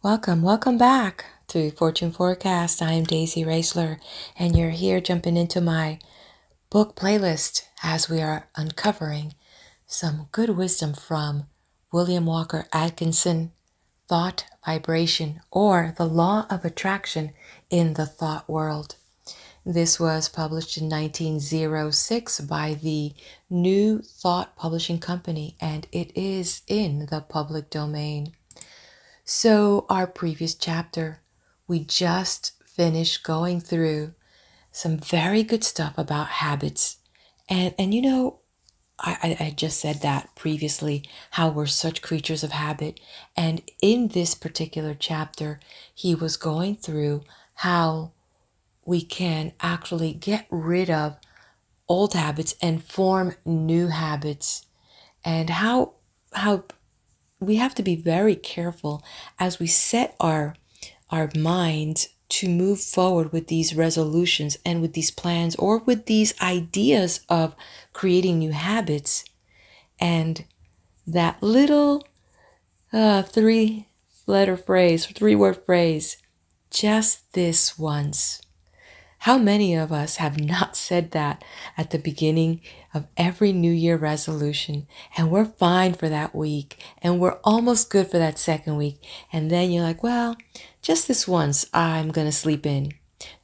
Welcome back to Fortune Forecast. I am Daisy Raisler, and you're here jumping into my book playlist as we are uncovering some good wisdom from William Walker Atkinson, Thought, Vibration, or the Law of Attraction in the Thought World. This was published in 1906 by the New Thought Publishing Company, and it is in the public domain. So our previous chapter, we just finished going through some very good stuff about habits. And you know, I just said that previously, how we're such creatures of habit. And in this particular chapter, he was going through how we can actually get rid of old habits and form new habits, and how we have to be very careful as we set our minds to move forward with these resolutions and with these plans or with these ideas of creating new habits. And that little three-word phrase, just this once. How many of us have not said that at the beginning of every New Year resolution, and we're fine for that week, and we're almost good for that second week, and then you're like, well, just this once I'm going to sleep in.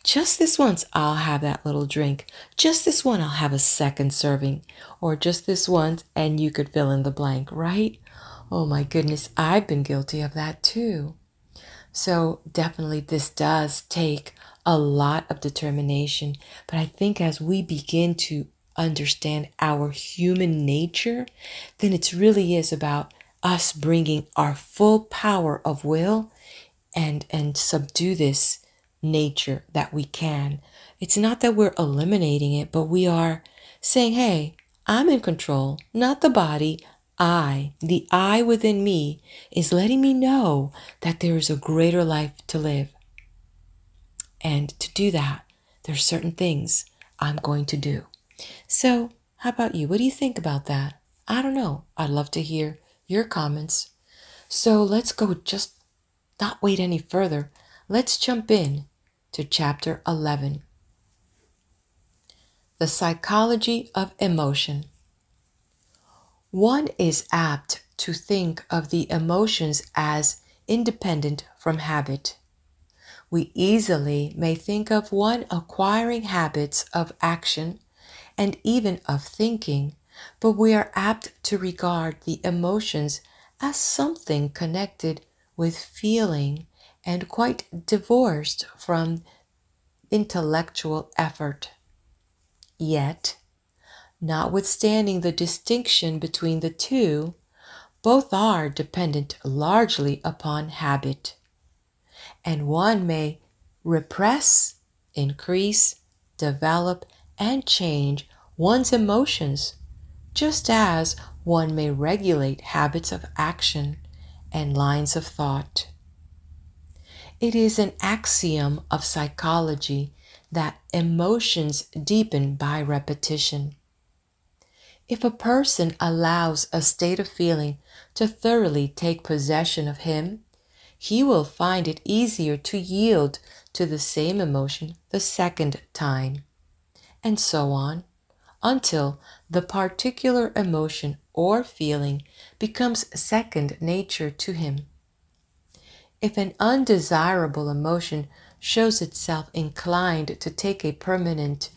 Just this once I'll have that little drink. Just this one I'll have a second serving. Or just this once, and you could fill in the blank, right? Oh my goodness, I've been guilty of that too. So definitely this does take a lot of determination. But I think as we begin to understand our human nature, then it really is about us bringing our full power of will and subdue this nature that we can. It's not that we're eliminating it, but we are saying, hey, I'm in control, not the body. The I within me is letting me know that there is a greater life to live. And to do that, there's certain things I'm going to do. So how about you? What do you think about that? I don't know. I'd love to hear your comments. So let's go, just not wait any further. Let's jump in to chapter 11. The psychology of emotion. One is apt to think of the emotions as independent from habit. We easily may think of one acquiring habits of action and even of thinking, but we are apt to regard the emotions as something connected with feeling and quite divorced from intellectual effort. Yet, notwithstanding the distinction between the two, both are dependent largely upon habit. And one may repress, increase, develop, and change one's emotions, just as one may regulate habits of action and lines of thought. It is an axiom of psychology that emotions deepen by repetition. If a person allows a state of feeling to thoroughly take possession of him, he will find it easier to yield to the same emotion the second time, and so on, until the particular emotion or feeling becomes second nature to him. If an undesirable emotion shows itself inclined to take a permanent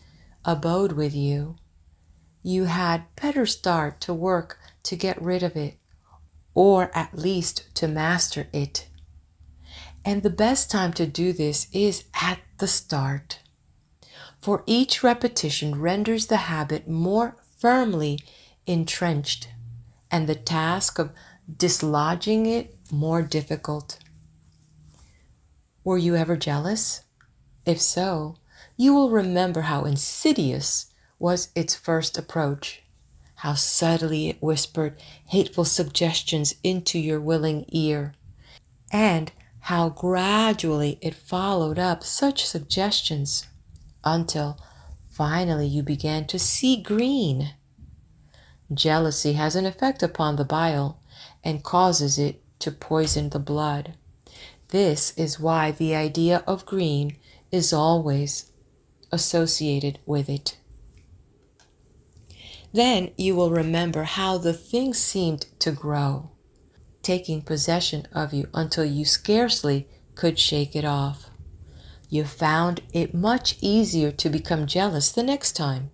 abode with you, you had better start to work to get rid of it, or at least to master it. And the best time to do this is at the start, for each repetition renders the habit more firmly entrenched and the task of dislodging it more difficult. Were you ever jealous? If so, you will remember how insidious was its first approach, how subtly it whispered hateful suggestions into your willing ear, and how gradually it followed up such suggestions until finally you began to see green. Jealousy has an effect upon the bile and causes it to poison the blood. This is why the idea of green is always associated with it. Then you will remember how the thing seemed to grow, taking possession of you until you scarcely could shake it off. You found it much easier to become jealous the next time.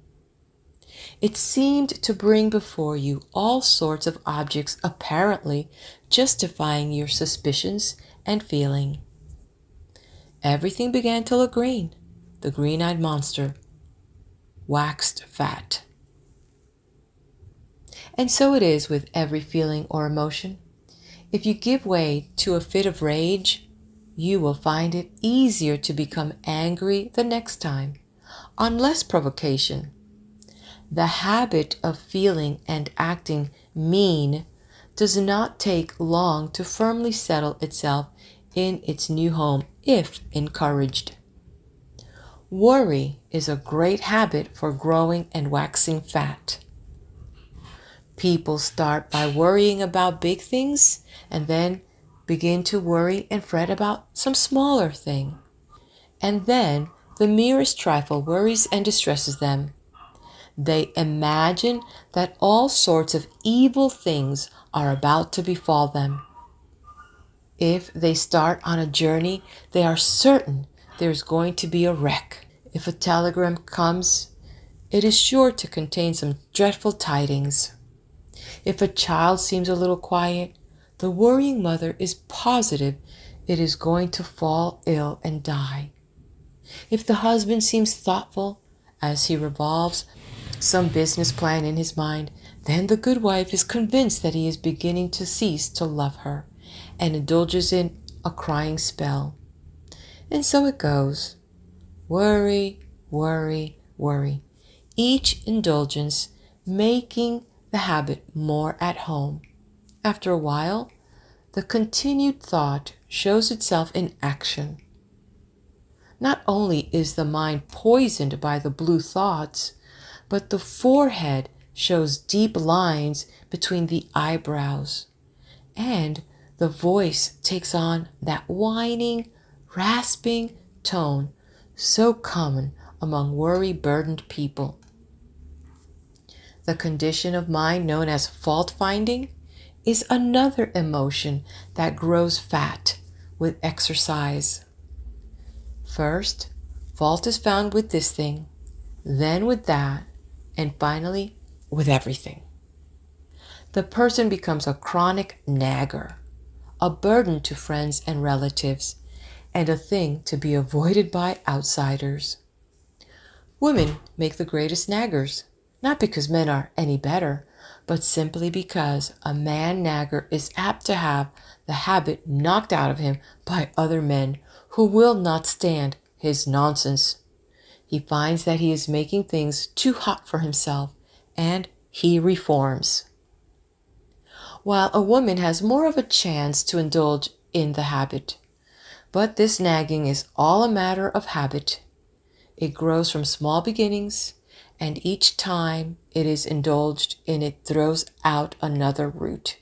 It seemed to bring before you all sorts of objects apparently justifying your suspicions and feeling. Everything began to look green. The green-eyed monster waxed fat. And so it is with every feeling or emotion. If you give way to a fit of rage, you will find it easier to become angry the next time, on less provocation. The habit of feeling and acting mean does not take long to firmly settle itself in its new home if encouraged. Worry is a great habit for growing and waxing fat. People start by worrying about big things and then begin to worry and fret about some smaller thing. And then the merest trifle worries and distresses them. They imagine that all sorts of evil things are about to befall them. If they start on a journey, they are certain there's going to be a wreck. If a telegram comes, it is sure to contain some dreadful tidings. If a child seems a little quiet, the worrying mother is positive it is going to fall ill and die. If the husband seems thoughtful as he revolves some business plan in his mind, then the good wife is convinced that he is beginning to cease to love her and indulges in a crying spell. And so it goes. Worry, worry, worry. Each indulgence making the habit more at home. After a while, the continued thought shows itself in action. Not only is the mind poisoned by the blue thoughts, but the forehead shows deep lines between the eyebrows, and the voice takes on that whining, rasping tone so common among worry-burdened people. The condition of mind known as fault-finding is another emotion that grows fat with exercise. First, fault is found with this thing, then with that, and finally with everything. The person becomes a chronic nagger, a burden to friends and relatives, and a thing to be avoided by outsiders. Women make the greatest naggers, not because men are any better, but simply because a man nagger is apt to have the habit knocked out of him by other men who will not stand his nonsense. He finds that he is making things too hot for himself, and he reforms. While a woman has more of a chance to indulge in the habit. But this nagging is all a matter of habit. It grows from small beginnings, and each time it is indulged in, it throws out another root,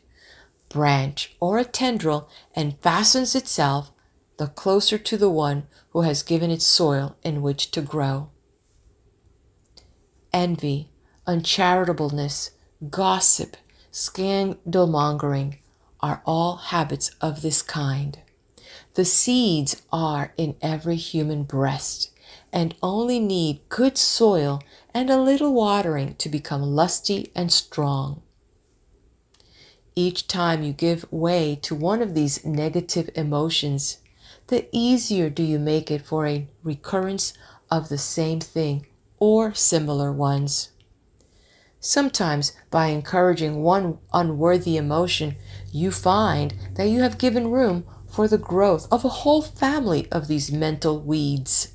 branch, or a tendril, and fastens itself the closer to the one who has given it soil in which to grow. Envy, uncharitableness, gossip, scandal-mongering are all habits of this kind. The seeds are in every human breast, and only need good soil and a little watering to become lusty and strong. Each time you give way to one of these negative emotions, the easier do you make it for a recurrence of the same thing or similar ones. Sometimes, by encouraging one unworthy emotion, you find that you have given room for the growth of a whole family of these mental weeds.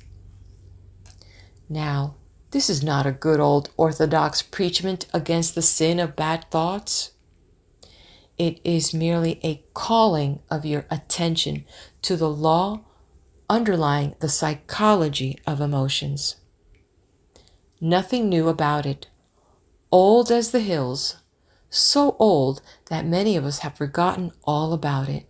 Now, this is not a good old orthodox preachment against the sin of bad thoughts. It is merely a calling of your attention to the law underlying the psychology of emotions. Nothing new about it. Old as the hills, so old that many of us have forgotten all about it.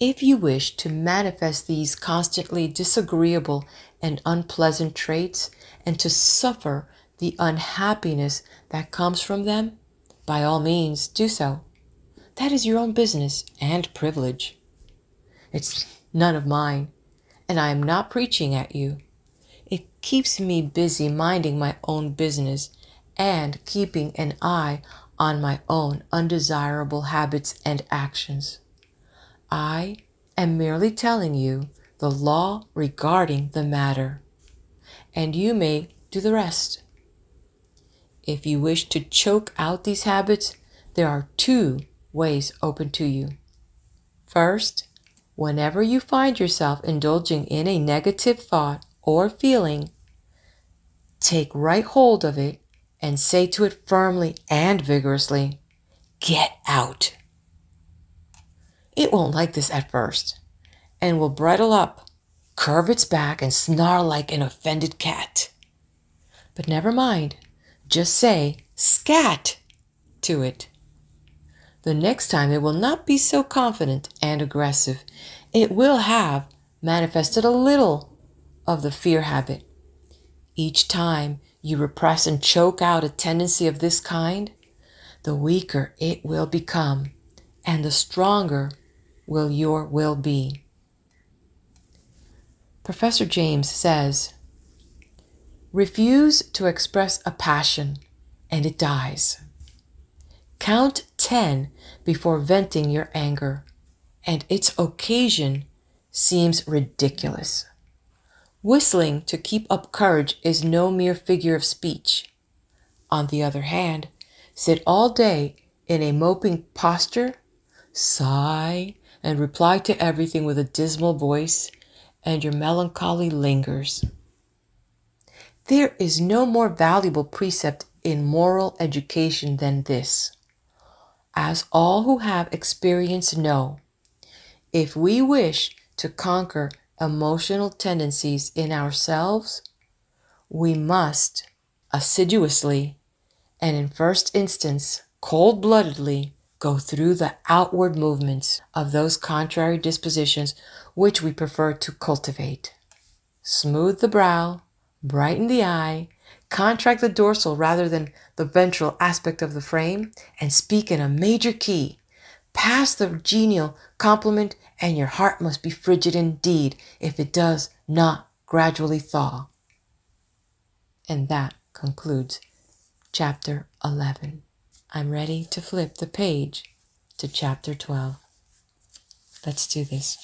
If you wish to manifest these constantly disagreeable and unpleasant traits and to suffer the unhappiness that comes from them, by all means do so. That is your own business and privilege. It's none of mine, and I am not preaching at you. It keeps me busy minding my own business and keeping an eye on my own undesirable habits and actions. I am merely telling you the law regarding the matter, and you may do the rest. If you wish to choke out these habits, there are two ways open to you. First, whenever you find yourself indulging in a negative thought or feeling, take right hold of it and say to it firmly and vigorously, "Get out." It won't like this at first and will bridle up, curve its back, and snarl like an offended cat. But never mind, just say "scat" to it. The next time it will not be so confident and aggressive. It will have manifested a little of the fear habit. Each time you repress and choke out a tendency of this kind, the weaker it will become, and the stronger will your will be. Professor James says, refuse to express a passion, and it dies. Count 10 before venting your anger, and its occasion seems ridiculous. Whistling to keep up courage is no mere figure of speech. On the other hand, sit all day in a moping posture, sigh, and reply to everything with a dismal voice, and your melancholy lingers. There is no more valuable precept in moral education than this. As all who have experience know, if we wish to conquer emotional tendencies in ourselves, we must assiduously and in first instance cold-bloodedly go through the outward movements of those contrary dispositions which we prefer to cultivate. Smooth the brow, brighten the eye, contract the dorsal rather than the ventral aspect of the frame, and speak in a major key. Pass the genial compliment, and your heart must be frigid indeed if it does not gradually thaw. And that concludes chapter 11. I'm ready to flip the page to chapter 12. Let's do this.